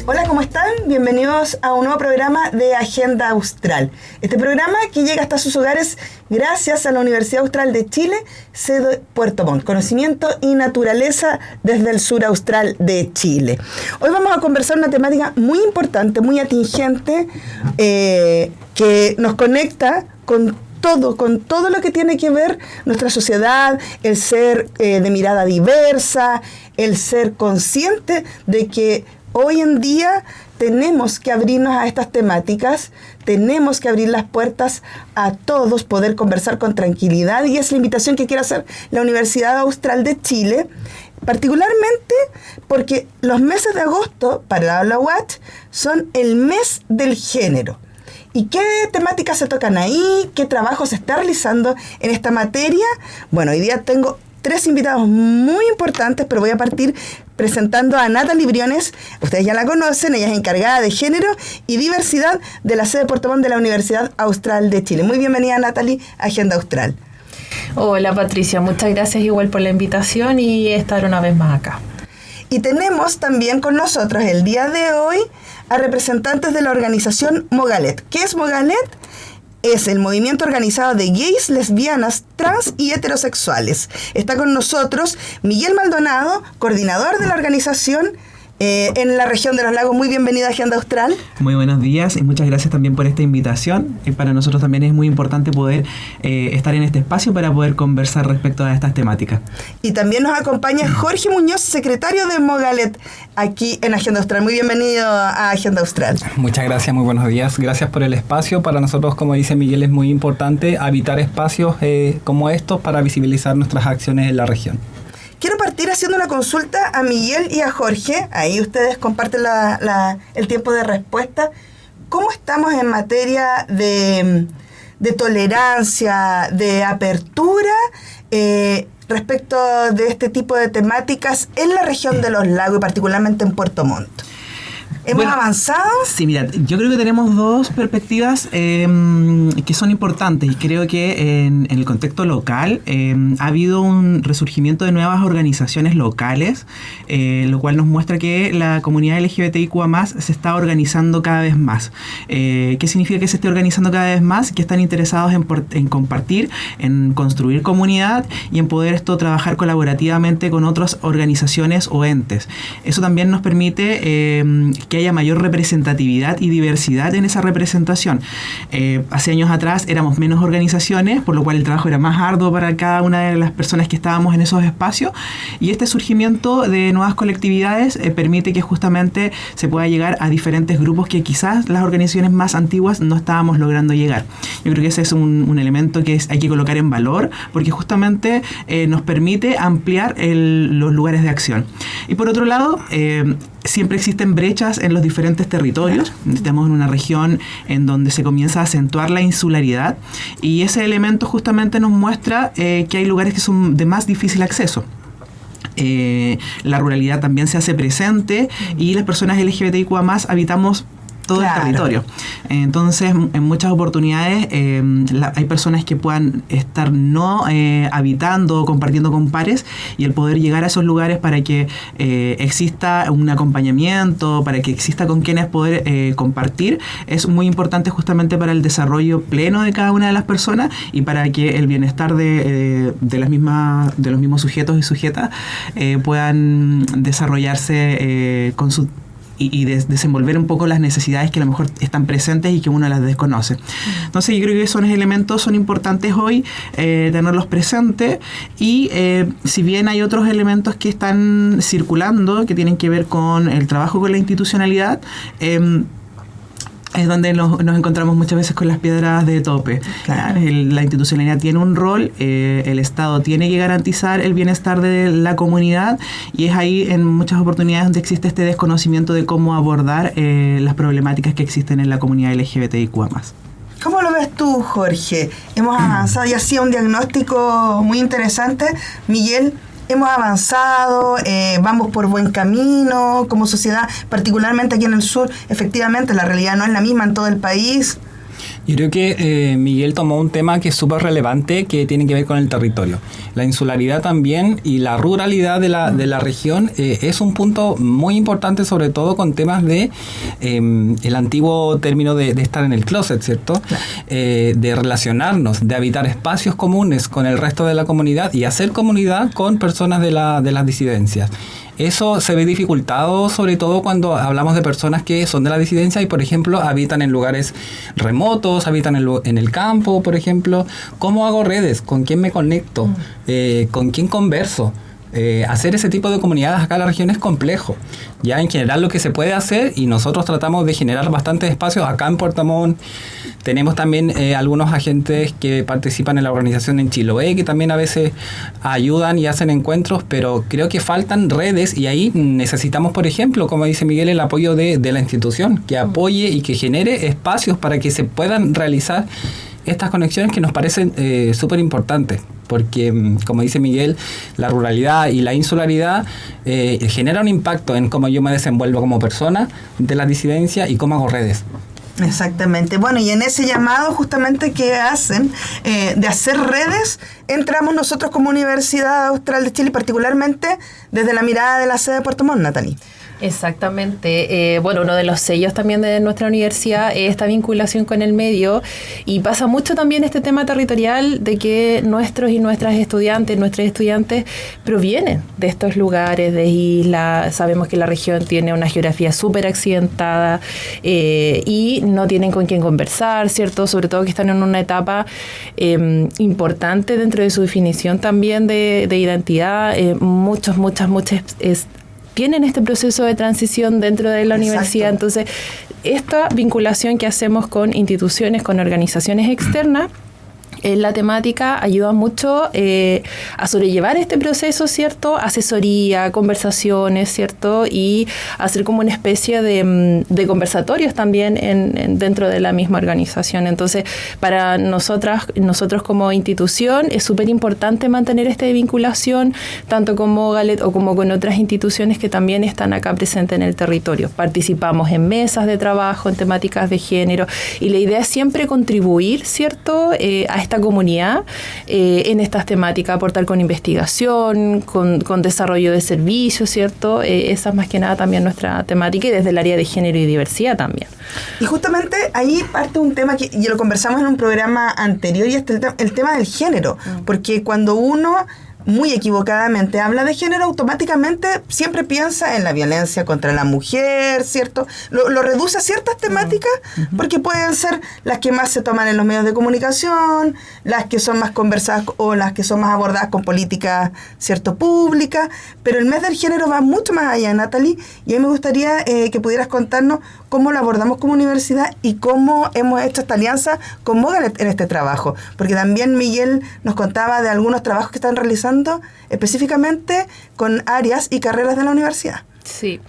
Hola, ¿cómo están? Bienvenidos a un nuevo programa de Agenda Austral. Este programa que llega hasta sus hogares gracias a la Universidad Austral de Chile, sede Puerto Montt, conocimiento y naturaleza desde el sur austral de Chile. Hoy vamos a conversar una temática muy importante, muy atingente, que nos conecta con todo lo que tiene que ver nuestra sociedad, el ser de mirada diversa, el ser consciente de que hoy en día tenemos que abrirnos a estas temáticas, tenemos que abrir las puertas a todos, poder conversar con tranquilidad, y es la invitación que quiere hacer la Universidad Austral de Chile, particularmente porque los meses de agosto para la Aula Watch son el mes del género. ¿Y qué temáticas se tocan ahí? ¿Qué trabajo se está realizando en esta materia? Bueno, hoy día tengo 3 invitados muy importantes, pero voy a partir presentando a Natalie Briones. Ustedes ya la conocen, ella es encargada de género y diversidad de la sede de Puerto Montt de la Universidad Austral de Chile. Muy bienvenida, Natalie, a Agenda Austral. Hola, Patricia, muchas gracias igual por la invitación y estar una vez más acá. Y tenemos también con nosotros el día de hoy a representantes de la organización Mogalet. ¿Qué es Mogalet? Es el movimiento organizado de gays, lesbianas, trans y heterosexuales. Está con nosotros Miguel Maldonado, coordinador de la organización en la región de los lagos. Muy bienvenida a Agenda Austral. Muy buenos días y muchas gracias también por esta invitación. Para nosotros también es muy importante poder estar en este espacio para poder conversar respecto a estas temáticas. Y también nos acompaña Jorge Muñoz, secretario de Mogalet, aquí en Agenda Austral. Muy bienvenido a Agenda Austral. Muchas gracias, muy buenos días. Gracias por el espacio. Para nosotros, como dice Miguel, es muy importante habitar espacios como estos para visibilizar nuestras acciones en la región. Quiero partir haciendo una consulta a Miguel y a Jorge. Ahí ustedes comparten el tiempo de respuesta. ¿Cómo estamos en materia de tolerancia, de apertura respecto de este tipo de temáticas en la región de los lagos y particularmente en Puerto Montt? ¿Hemos avanzado? Sí, mira, yo creo que tenemos 2 perspectivas que son importantes, y creo que en el contexto local ha habido un resurgimiento de nuevas organizaciones locales, lo cual nos muestra que la comunidad LGBTIQA+ se está organizando cada vez más. ¿Qué significa que se esté organizando cada vez más? Que están interesados en compartir, en construir comunidad y en poder trabajar colaborativamente con otras organizaciones o entes. Eso también nos permite que haya mayor representatividad y diversidad en esa representación. Hace años atrás éramos menos organizaciones, por lo cual el trabajo era más arduo para cada una de las personas que estábamos en esos espacios, y este surgimiento de nuevas colectividades permite que justamente se pueda llegar a diferentes grupos que quizás las organizaciones más antiguas no estábamos logrando llegar. Yo creo que ese es un elemento que hay que colocar en valor, porque justamente nos permite ampliar los lugares de acción. Y por otro lado, siempre existen brechas en los diferentes territorios. Estamos en una región en donde se comienza a acentuar la insularidad, y ese elemento justamente nos muestra que hay lugares que son de más difícil acceso. La ruralidad también se hace presente, y las personas LGBTIQA+ habitamos todo el territorio. Entonces, en muchas oportunidades hay personas que puedan estar no habitando o compartiendo con pares, y el poder llegar a esos lugares para que exista un acompañamiento, para que exista con quienes poder compartir, es muy importante justamente para el desarrollo pleno de cada una de las personas y para que el bienestar de los mismos sujetos y sujetas puedan desarrollarse con su y desenvolver un poco las necesidades que a lo mejor están presentes y que uno las desconoce. Entonces yo creo que esos elementos son importantes hoy, tenerlos presentes, y si bien hay otros elementos que están circulando, que tienen que ver con el trabajo con la institucionalidad, es donde nos encontramos muchas veces con las piedras de tope. Claro. La institucionalidad tiene un rol, el Estado tiene que garantizar el bienestar de la comunidad, y es ahí en muchas oportunidades donde existe este desconocimiento de cómo abordar las problemáticas que existen en la comunidad LGBTIQA+. ¿Cómo lo ves tú, Jorge? Hemos avanzado y hacía un diagnóstico muy interesante. Miguel, hemos avanzado, vamos por buen camino como sociedad, particularmente aquí en el sur. Efectivamente, la realidad no es la misma en todo el país. Yo creo que Miguel tomó un tema que es súper relevante, que tiene que ver con el territorio. La insularidad también y la ruralidad de la región es un punto muy importante, sobre todo con temas de el antiguo término de estar en el closet, ¿cierto? Claro. De relacionarnos, de habitar espacios comunes con el resto de la comunidad y hacer comunidad con personas de las disidencias. Eso se ve dificultado sobre todo cuando hablamos de personas que son de la disidencia y, por ejemplo, habitan en lugares remotos, habitan en el campo, por ejemplo. ¿Cómo hago redes? ¿Con quién me conecto? ¿Con quién converso? Hacer ese tipo de comunidades acá en la región es complejo. Ya en general lo que se puede hacer, y nosotros tratamos de generar bastantes espacios acá en Puerto Montt. Tenemos también algunos agentes que participan en la organización en Chiloé, que también a veces ayudan y hacen encuentros, pero creo que faltan redes y ahí necesitamos, por ejemplo, como dice Miguel, el apoyo de la institución, que apoye y que genere espacios para que se puedan realizar estas conexiones que nos parecen súper importantes. Porque, como dice Miguel, la ruralidad y la insularidad genera un impacto en cómo yo me desenvuelvo como persona de la disidencia y cómo hago redes. Exactamente. Bueno, y en ese llamado justamente que hacen de hacer redes, entramos nosotros como Universidad Austral de Chile, particularmente desde la mirada de la sede de Puerto Montt, Natalie. Exactamente. Bueno, uno de los sellos también de nuestra universidad es esta vinculación con el medio, y pasa mucho también este tema territorial de que nuestros y nuestras estudiantes provienen de estos lugares, de islas. Sabemos que la región tiene una geografía súper accidentada y no tienen con quién conversar, ¿cierto? Sobre todo que están en una etapa importante dentro de su definición también de identidad. Muchas tienen este proceso de transición dentro de la universidad. Entonces, esta vinculación que hacemos con instituciones, con organizaciones externas, en la temática ayuda mucho a sobrellevar este proceso, ¿cierto? Asesoría, conversaciones, ¿cierto? Y hacer como una especie de conversatorios también dentro de la misma organización. Entonces, para nosotros como institución es súper importante mantener esta vinculación, tanto como Galet o como con otras instituciones que también están acá presentes en el territorio. Participamos en mesas de trabajo, en temáticas de género, y la idea es siempre contribuir, ¿cierto? A esta comunidad en estas temáticas, aportar con investigación, con desarrollo de servicios, ¿cierto? Esa es más que nada también nuestra temática, y desde el área de género y diversidad también. Y justamente ahí parte un tema que ya lo conversamos en un programa anterior, y es el tema del género, porque cuando uno muy equivocadamente habla de género, automáticamente siempre piensa en la violencia contra la mujer, ¿cierto? Lo reduce a ciertas temáticas, porque pueden ser las que más se toman en los medios de comunicación, las que son más conversadas o las que son más abordadas con políticas, ¿cierto?, públicas, pero el mes del género va mucho más allá, Natalie, y a mí me gustaría que pudieras contarnos cómo lo abordamos como universidad y cómo hemos hecho esta alianza con Mogalet en este trabajo, porque también Miguel nos contaba de algunos trabajos que están realizando específicamente con áreas y carreras de la universidad. Sí,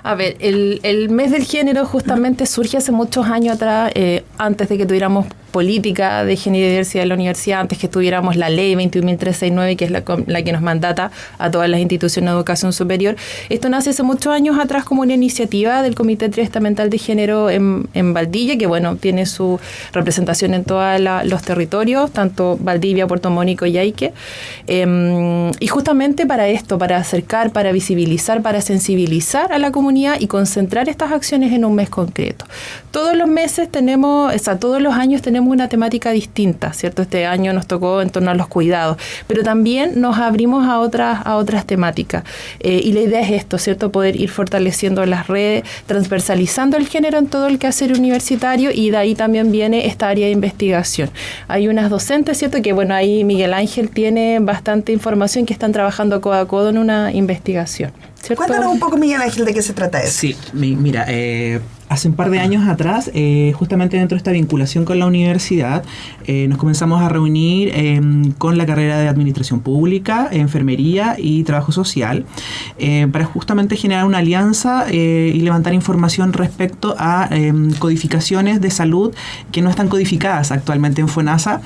a ver, el mes del género justamente surge hace muchos años atrás, antes de que tuviéramos política de género y diversidad en la universidad, antes que tuviéramos la ley 21.369, que es la que nos mandata a todas las instituciones de educación superior. Esto nace hace muchos años atrás como una iniciativa del Comité Triestamental de Género en Valdivia, que bueno, tiene su representación en todos los territorios, tanto Valdivia, Puerto Montt y Coyhaique. Y justamente para esto, para acercar, para visibilizar, para sensibilizar a la comunidad y concentrar estas acciones en un mes concreto. Todos los años tenemos una temática distinta, ¿cierto? Este año nos tocó en torno a los cuidados, pero también nos abrimos a otras temáticas. Y la idea es esto, ¿cierto? Poder ir fortaleciendo las redes, transversalizando el género en todo el quehacer universitario, y de ahí también viene esta área de investigación. Hay unas docentes, ¿cierto? Que bueno, ahí Miguel Ángel tiene bastante información, que están trabajando codo a codo en una investigación, ¿cierto? Cuéntanos un poco, Miguel Ángel, de qué se trata eso. Sí, mira, hace un par de años atrás, justamente dentro de esta vinculación con la universidad, nos comenzamos a reunir con la carrera de Administración Pública, Enfermería y Trabajo Social, para justamente generar una alianza y levantar información respecto a codificaciones de salud que no están codificadas actualmente en FONASA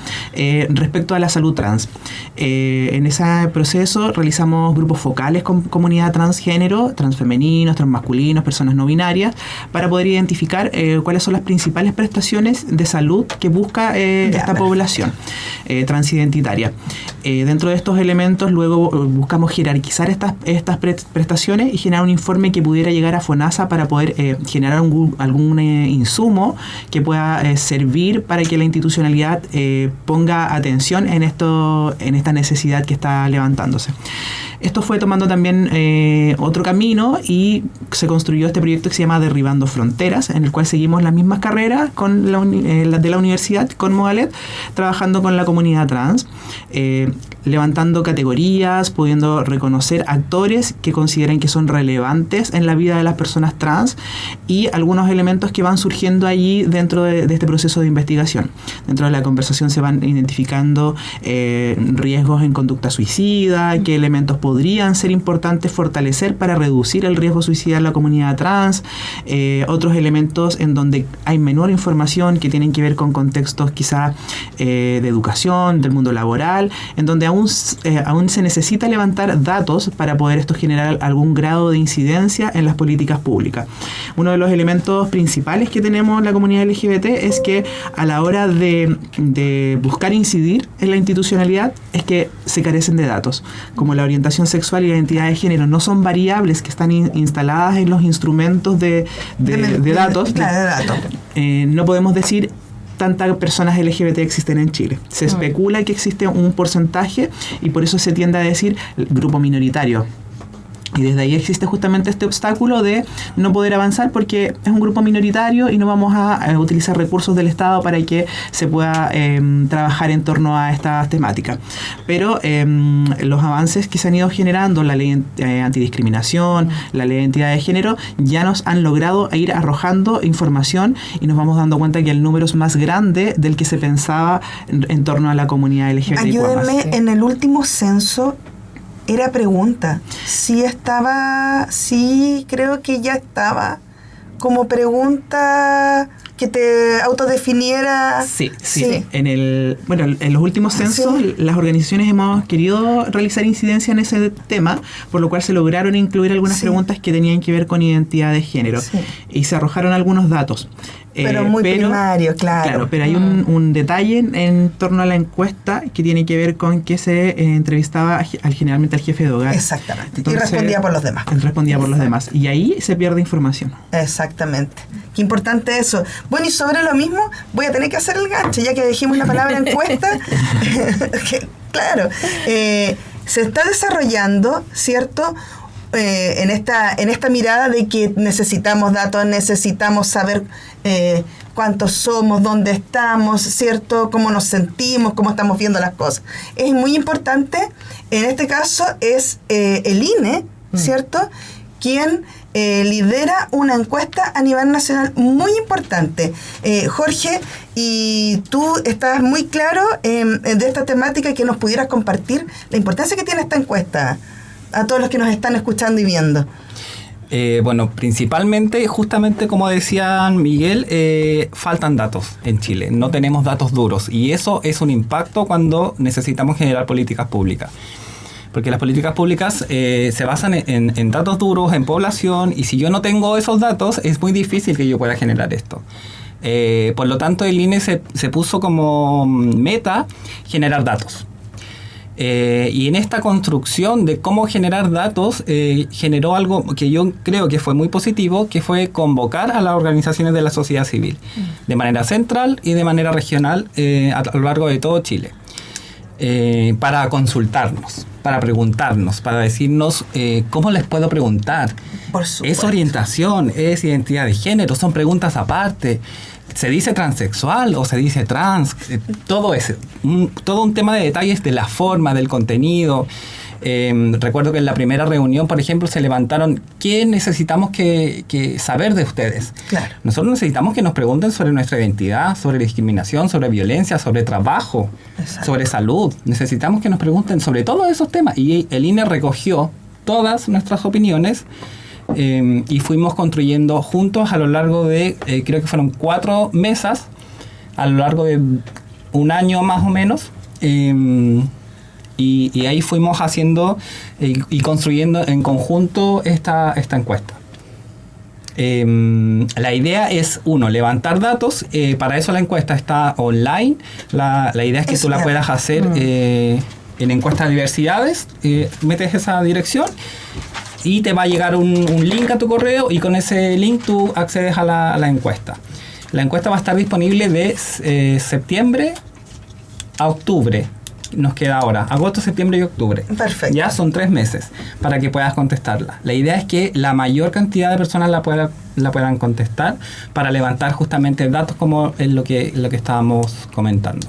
respecto a la salud trans. En ese proceso realizamos grupos focales con comunidad transgénero, transfemeninos, transmasculinos, personas no binarias, para poder identificar cuáles son las principales prestaciones de salud que busca esta población transidentitaria. Dentro de estos elementos, luego buscamos jerarquizar estas prestaciones y generar un informe que pudiera llegar a FONASA para poder generar algún insumo que pueda servir para que la institucionalidad ponga atención en esta necesidad que está levantándose. Esto fue tomando también otro camino y se construyó este proyecto que se llama Derribando Fronteras, en el cual seguimos las mismas carreras con las de la universidad, con Modalet, trabajando con la comunidad trans, levantando categorías, pudiendo reconocer actores que consideren que son relevantes en la vida de las personas trans y algunos elementos que van surgiendo allí dentro de este proceso de investigación. Dentro de la conversación se van identificando riesgos en conducta suicida, qué elementos podrían ser importantes fortalecer para reducir el riesgo suicida en la comunidad trans, otros elementos en donde hay menor información que tienen que ver con contextos quizá de educación, del mundo laboral, en donde aún se necesita levantar datos para poder esto generar algún grado de incidencia en las políticas públicas. Uno de los elementos principales que tenemos en la comunidad LGBT es que a la hora de buscar incidir en la institucionalidad es que se carecen de datos, como la orientación sexual y la identidad de género no son variables que están instaladas en los instrumentos de datos. No podemos decir tantas personas LGBT existen en Chile. Se especula que existe un porcentaje y por eso se tiende a decir grupo minoritario. Y desde ahí existe justamente este obstáculo de no poder avanzar porque es un grupo minoritario y no vamos a utilizar recursos del Estado para que se pueda trabajar en torno a estas temáticas. Pero los avances que se han ido generando, la ley antidiscriminación, la ley de identidad de género, ya nos han logrado ir arrojando información y nos vamos dando cuenta que el número es más grande del que se pensaba en torno a la comunidad LGBT. Ayúdenme, en el último censo era pregunta. Sí, creo que ya estaba como pregunta que te autodefiniera. Sí. En los últimos censos, las organizaciones hemos querido realizar incidencia en ese tema, por lo cual se lograron incluir algunas preguntas que tenían que ver con identidad de género. Y se arrojaron algunos datos. Pero muy primario, claro. Claro, pero hay un detalle en torno a la encuesta que tiene que ver con que se entrevistaba generalmente al jefe de hogar. Exactamente. Entonces, y respondía por los demás. Por los demás. Y ahí se pierde información. Exactamente. Qué importante eso. Bueno, y sobre lo mismo, voy a tener que hacer el gancho, ya que dijimos la palabra encuesta. Claro. Se está desarrollando, ¿cierto?, en esta mirada de que necesitamos datos, necesitamos saber cuántos somos, dónde estamos, ¿cierto?, cómo nos sentimos, cómo estamos viendo las cosas. Es muy importante, en este caso es el INE, ¿cierto?, quien lidera una encuesta a nivel nacional muy importante. Jorge, y tú estás muy claro de esta temática y que nos pudieras compartir la importancia que tiene esta encuesta a todos los que nos están escuchando y viendo. Bueno, principalmente, justamente como decía Miguel, faltan datos en Chile. No tenemos datos duros y eso es un impacto cuando necesitamos generar políticas públicas. Porque las políticas públicas se basan en datos duros, en población, y si yo no tengo esos datos, es muy difícil que yo pueda generar esto. Por lo tanto, el INE se puso como meta generar datos. Y en esta construcción de cómo generar datos, generó algo que yo creo que fue muy positivo, que fue convocar a las organizaciones de la sociedad civil, de manera central y de manera regional a lo largo de todo Chile. Para consultarnos, para preguntarnos, para decirnos cómo les puedo preguntar. Por supuesto. ¿Es orientación? ¿Es identidad de género? Son preguntas aparte. ¿Se dice transexual o se dice trans? Todo eso. Todo un tema de detalles de la forma, del contenido. Recuerdo que en la primera reunión, por ejemplo, se levantaron ¿qué necesitamos que saber de ustedes? Claro. Nosotros necesitamos que nos pregunten sobre nuestra identidad, sobre discriminación, sobre violencia, sobre trabajo, sobre salud. Necesitamos que nos pregunten sobre todos esos temas. Y el INE recogió todas nuestras opiniones y fuimos construyendo juntos a lo largo de, creo que fueron 4 mesas, a lo largo de un año más o menos. Y ahí fuimos haciendo y construyendo en conjunto esta encuesta. La idea es, uno, levantar datos. Para eso la encuesta está online. La idea es que tú la puedas hacer en encuesta de diversidades. Metes esa dirección y te va a llegar un link a tu correo, y con ese link tú accedes a la encuesta. La encuesta va a estar disponible de septiembre a octubre. Nos queda ahora agosto, septiembre y octubre. Perfecto. Ya son 3 meses para que puedas contestarla. La idea es que la mayor cantidad de personas la puedan contestar, para levantar justamente datos como es lo que estábamos comentando.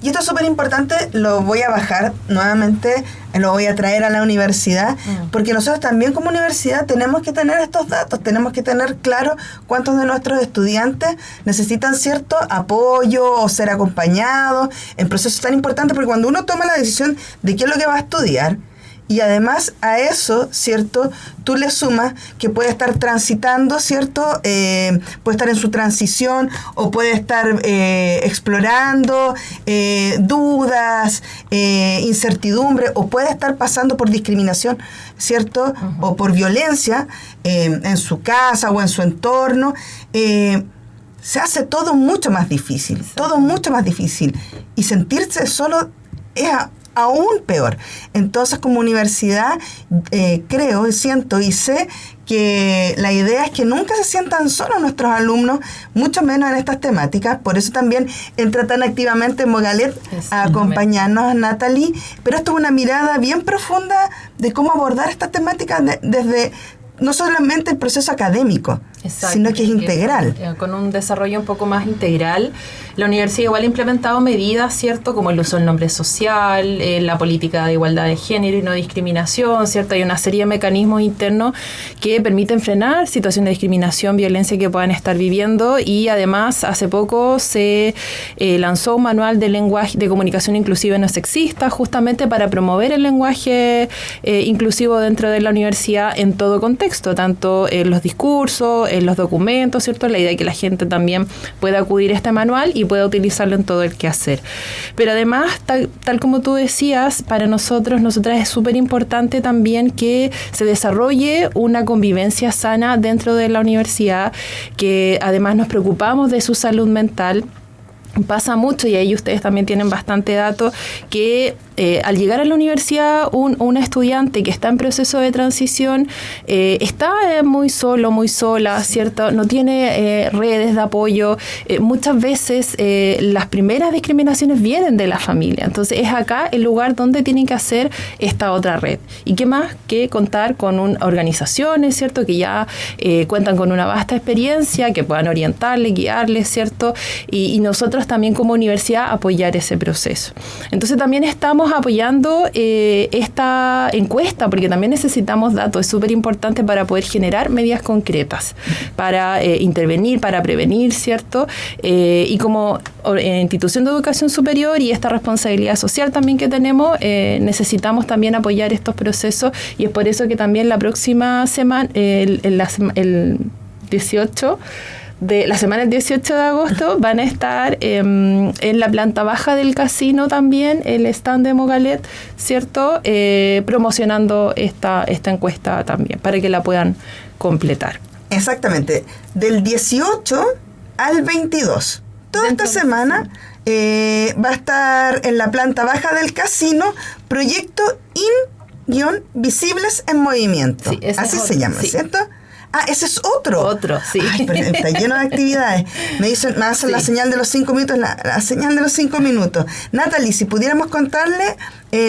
Y esto es súper importante, lo voy a bajar nuevamente, lo voy a traer a la universidad, porque nosotros también como universidad tenemos que tener estos datos, tenemos que tener claro cuántos de nuestros estudiantes necesitan cierto apoyo o ser acompañados en procesos tan importantes, porque cuando uno toma la decisión de qué es lo que va a estudiar, y además a eso, ¿cierto?, tú le sumas que puede estar transitando, ¿cierto?, puede estar en su transición, o puede estar explorando dudas, incertidumbre, o puede estar pasando por discriminación, ¿cierto?, o por violencia en su casa o en su entorno. Se hace todo mucho más difícil, todo mucho más difícil. Y sentirse solo es aún peor. Entonces, como universidad, creo, siento y sé que la idea es que nunca se sientan solos nuestros alumnos, mucho menos en estas temáticas. Por eso también entra tan activamente Mogalet a acompañarnos, Natalie. Pero esto es una mirada bien profunda de cómo abordar estas temáticas desde no solamente el proceso académico, sino que es integral. Con un desarrollo un poco más integral. La universidad igual ha implementado medidas, ¿cierto?, como el uso del nombre social, la política de igualdad de género y no discriminación, ¿cierto? Hay una serie de mecanismos internos que permiten frenar situaciones de discriminación, violencia que puedan estar viviendo, y además hace poco se lanzó un manual de lenguaje de comunicación inclusiva y no sexista, justamente para promover el lenguaje inclusivo dentro de la universidad en todo contexto, tanto en los discursos, en los documentos, ¿cierto? La idea de que la gente también pueda acudir a este manual y pueda utilizarlo en todo el quehacer. Pero además, tal como tú decías, para nosotras es súper importante también que se desarrolle una convivencia sana dentro de la universidad, que además nos preocupamos de su salud mental. Pasa mucho, y ahí ustedes también tienen bastante datos, que al llegar a la universidad un estudiante que está en proceso de transición está muy solo, muy sola, ¿cierto? No tiene redes de apoyo. Muchas veces las primeras discriminaciones vienen de la familia. Entonces es acá el lugar donde tienen que hacer esta otra red. ¿Y qué más que contar con organizaciones, ¿cierto?, que ya cuentan con una vasta experiencia, que puedan orientarle, guiarle, ¿cierto? Y nosotros también como universidad apoyar ese proceso. Entonces también estamos apoyando esta encuesta, porque también necesitamos datos. Es súper importante para poder generar medidas concretas, para intervenir, para prevenir, ¿cierto? Y como institución de educación superior y esta responsabilidad social también que tenemos, necesitamos también apoyar estos procesos, y es por eso que también la próxima semana, el 18 de la semana del 18 de agosto van a estar en la planta baja del casino también el stand de Mogalet, ¿cierto? Promocionando esta encuesta también, para que la puedan completar. Exactamente, del 18 al 22. Toda esta semana va a estar en la planta baja del casino proyecto IN-Visibles en Movimiento. Sí, así se llama, sí. ¿Cierto? Ah, ese es otro. Otro, sí. Ay, pero está lleno de actividades. Me hacen la señal de los 5 minutos, la señal de los 5 minutos. Natalie, si pudiéramos contarle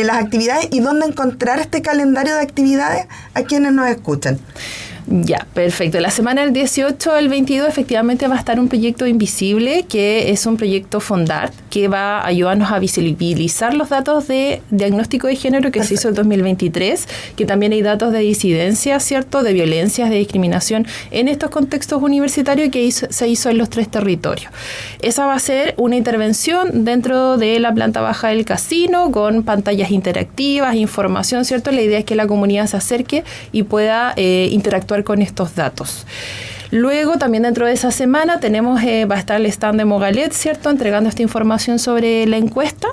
las actividades y dónde encontrar este calendario de actividades a quienes nos escuchan. Ya, perfecto. La semana del 18 al 22 efectivamente va a estar un proyecto Invisible, que es un proyecto Fondart, que va a ayudarnos a visibilizar los datos de diagnóstico de género que se hizo en 2023, que también hay datos de disidencia, ¿cierto?, de violencias, de discriminación en estos contextos universitarios que se hizo en los 3 territorios. Esa va a ser una intervención dentro de la planta baja del casino, con pantallas interactivas, información, ¿cierto? La idea es que la comunidad se acerque y pueda interactuar con estos datos. Luego, también dentro de esa semana, tenemos va a estar el stand de Mogalet, ¿cierto?, entregando esta información sobre la encuesta.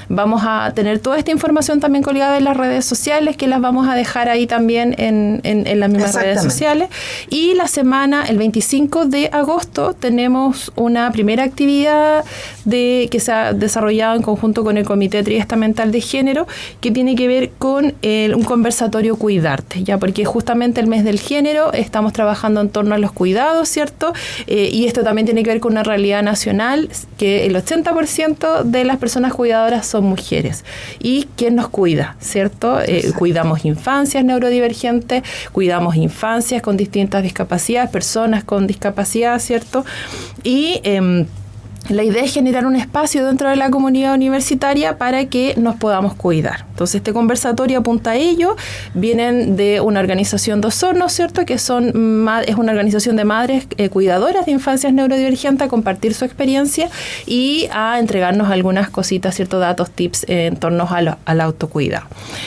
Vamos a tener toda esta información también colgada en las redes sociales, que las vamos a dejar ahí también en las mismas redes sociales. Y la semana, el 25 de agosto, tenemos una primera actividad que se ha desarrollado en conjunto con el Comité Triestamental de Género, que tiene que ver con un conversatorio Cuidarte, ya, porque justamente el mes del género estamos trabajando en torno a los cuidados, ¿cierto? Y esto también tiene que ver con una realidad nacional, que el 80% de las personas cuidadoras son mujeres. ¿Y quién nos cuida, cierto? Cuidamos infancias neurodivergentes, cuidamos infancias con distintas discapacidades, personas con discapacidad, ¿cierto? Y la idea es generar un espacio dentro de la comunidad universitaria para que nos podamos cuidar. Entonces, este conversatorio apunta a ello. Vienen de una organización de Osorno, ¿cierto?, que es una organización de madres cuidadoras de infancias neurodivergentes, a compartir su experiencia y a entregarnos algunas cositas, ciertos datos, tips en torno al autocuidado.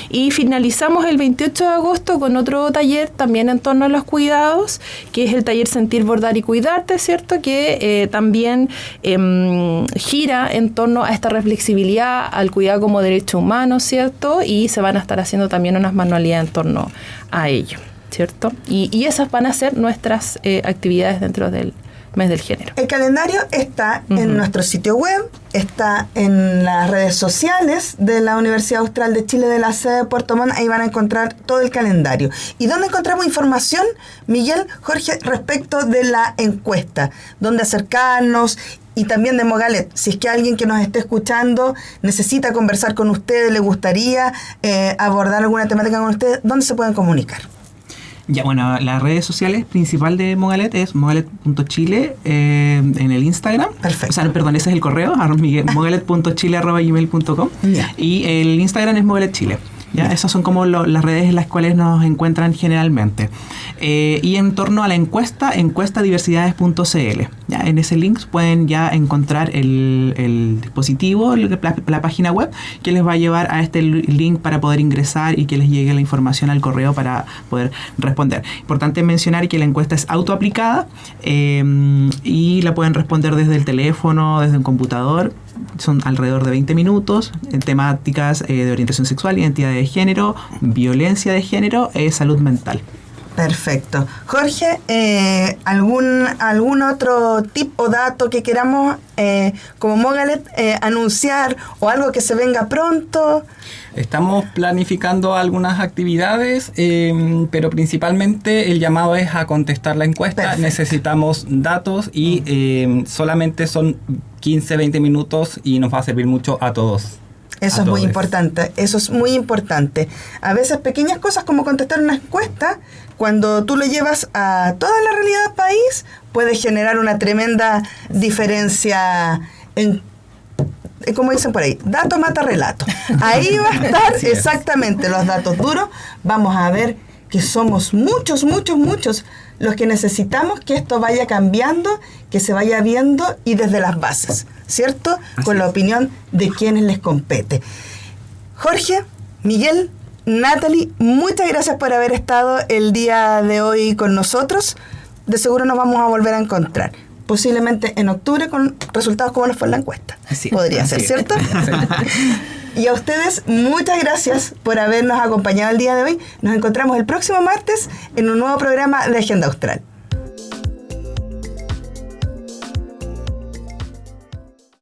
Y finalizamos el 28 de agosto con otro taller también en torno a los cuidados, que es el taller Sentir, Bordar y Cuidarte, ¿cierto?, que también gira en torno a esta reflexibilidad, al cuidado como derecho humano, ¿cierto? Y se van a estar haciendo también unas manualidades en torno a ello, ¿cierto? Y esas van a ser nuestras actividades dentro del mes del género. El calendario está en nuestro sitio web, está en las redes sociales de la Universidad Austral de Chile, de la sede de Puerto Montt. Ahí van a encontrar todo el calendario. ¿Y dónde encontramos información, Miguel, Jorge, respecto de la encuesta? ¿Dónde acercarnos? Y también de Mogalet, si es que alguien que nos esté escuchando necesita conversar con ustedes, le gustaría abordar alguna temática con ustedes, ¿dónde se pueden comunicar? Ya, bueno, las redes sociales principal de Mogalet es mogalet.chile en el Instagram. Perfecto. O sea, perdón, ese es el correo, mogalet.chile@gmail.com. Y el Instagram es Mogalet Chile. ¿Ya? Esas son como las redes en las cuales nos encuentran generalmente. Y en torno a la encuestadiversidades.cl, ¿ya? En ese link pueden ya encontrar el dispositivo, la página web, que les va a llevar a este link para poder ingresar y que les llegue la información al correo para poder responder. Importante mencionar que la encuesta es autoaplicada y la pueden responder desde el teléfono, desde un computador. Son alrededor de 20 minutos en temáticas de orientación sexual, identidad de género, violencia de género, salud mental. Perfecto. Jorge, ¿algún otro tip o dato que queramos como Mogalet anunciar, o algo que se venga pronto? Estamos planificando algunas actividades, pero principalmente el llamado es a contestar la encuesta. Perfecto. Necesitamos datos y solamente son 15-20 minutos y nos va a servir mucho a todos. Eso es muy importante, eso es muy importante. A veces pequeñas cosas como contestar una encuesta, cuando tú lo llevas a toda la realidad del país, puede generar una tremenda diferencia en, como dicen por ahí, dato mata relato. Ahí va a estar exactamente los datos duros. Vamos a ver que somos muchos los que necesitamos que esto vaya cambiando, que se vaya viendo y desde las bases, ¿cierto? Con la opinión de quienes les compete. Jorge, Miguel, Natalie, muchas gracias por haber estado el día de hoy con nosotros. De seguro nos vamos a volver a encontrar, posiblemente en octubre, con resultados como los fue en la encuesta. Podría ser, ¿cierto? Y a ustedes, muchas gracias por habernos acompañado el día de hoy. Nos encontramos el próximo martes en un nuevo programa de Agenda Austral.